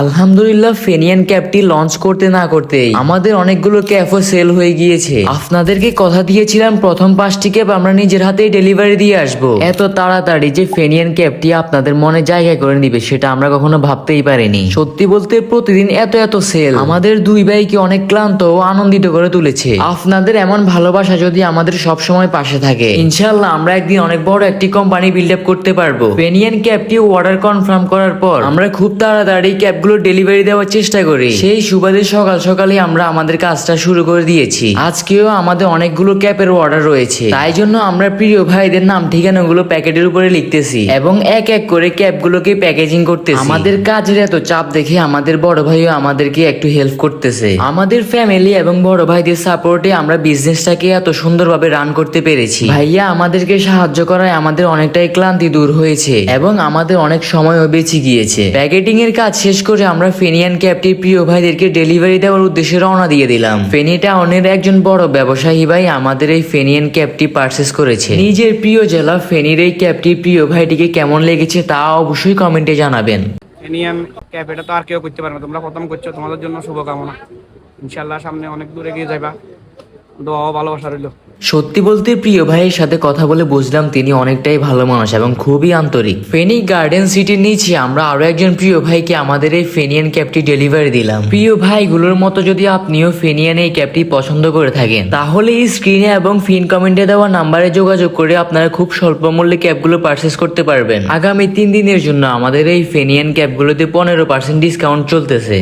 আলহামদুলিল্লাহ, ফেনিয়ান ক্যাবটি লঞ্চ করতে না করতেই আমাদের অনেকগুলো ক্যাবও সেল হয়ে গিয়েছে। আপনাদেরকে কথা দিয়েছিলাম প্রথম 5টি ক্যাব আমরা নিজের হাতেই ডেলিভারি দিয়ে আসবো। এত তাড়াতাড়ি যে ফেনিয়ান ক্যাবটি আপনাদের মনে জায়গা করে নিবে সেটা আমরা কখনো ভাবতেই পারিনি। সত্যি বলতে প্রতিদিন এত এত সেল আমাদের দুই ভাইকে অনেক ক্লান্ত ও আনন্দিত করে তুলেছে। আপনাদের এমন ভালোবাসা যদি আমাদের সব সময় পাশে থাকে, ইনশাআল্লাহ আমরা একদিন অনেক বড় একটি কোম্পানি বিল্ড আপ করতে পারবো। ফেনিয়ান ক্যাবটি অর্ডার কনফার্ম করার পর আমরা খুব তাড়াতাড়ি ক্যাবগুলো ডেলিভারি দেওয়ার চেষ্টা করি। সেই সুবাদে সকাল সকালে আমরা আমাদের কাজটা শুরু করে দিয়েছি। আজকেও আমাদের অনেকগুলো ক্যাবের অর্ডার রয়েছে, তাই জন্য আমরা প্রিয় ভাইদের নাম ঠিকানাগুলো প্যাকেটের উপরে লিখতেছি এবং এক এক করে ক্যাবগুলোকে প্যাকেজিং করতেছি। আমাদের কাজের এত চাপ দেখে আমাদের বড় ভাইও আমাদেরকে একটু হেল্প করতেছে। আমাদের ফ্যামিলি এবং বড় ভাইদের সাপোর্টে আমরা বিজনেসটাকে এত সুন্দরভাবে রান করতে পেরেছি। ভাইয়া আমাদেরকে সাহায্য করায় আমাদের অনেকটাই ক্লান্তি দূর হয়েছে এবং আমাদের অনেক সময়ও বেঁচে গিয়েছে। প্যাকেটিং এর কাজ শেষ করে আমরা ফেনিয়ান ক্যাবটি প্রিয় ভাইদেরকে ডেলিভারি দেওয়ার উদ্দেশ্যে রওনা দিয়ে দিলাম। ফেনী টাউনের একজন বড় ব্যবসায়ী ভাই আমাদের এই ফেনিয়ান ক্যাবটি পারচেস করেছে। নিজের প্রিয় জেলা ফেনীর এই ক্যাবটি প্রিয় ভাইটিকে কেমন লেগেছে তা অবশ্যই কমেন্টে জানাবেন। ফেনিয়ান ক্যাব এটা তো আর কেউ করতে পারে না, তোমরা প্রথম করছো, তোমাদের জন্য শুভকামনা। ইনশাল্লাহ সামনে অনেক দূর এগিয়ে যাবা, দোয়া ও ভালোবাসা রইল। সত্যি বলতে প্রিয় ভাইয়ের সাথে কথা বলে বুঝলাম তিনি অনেকটাই ভালো মানুষ এবং খুবই আন্তরিক। ফেনী গার্ডেন সিটির নিচে আমরা আরো একজন প্রিয় ভাইকে আমাদের এই ফেনিয়ান ক্যাবটি ডেলিভারি দিলাম। প্রিয় ভাইগুলোর মতো যদি আপনিও ফেনিয়ান এই ক্যাবটি পছন্দ করে থাকেন তাহলে এই স্ক্রিনে এবং ফিন কমেন্টে দেওয়া নাম্বারে যোগাযোগ করে আপনারা খুব স্বল্প মূল্যে ক্যাবগুলো পারচেস করতে পারবেন। আগামী 3 দিনের জন্য আমাদের এই ফেনিয়ান ক্যাবগুলোতে 15% ডিসকাউন্ট চলতেছে।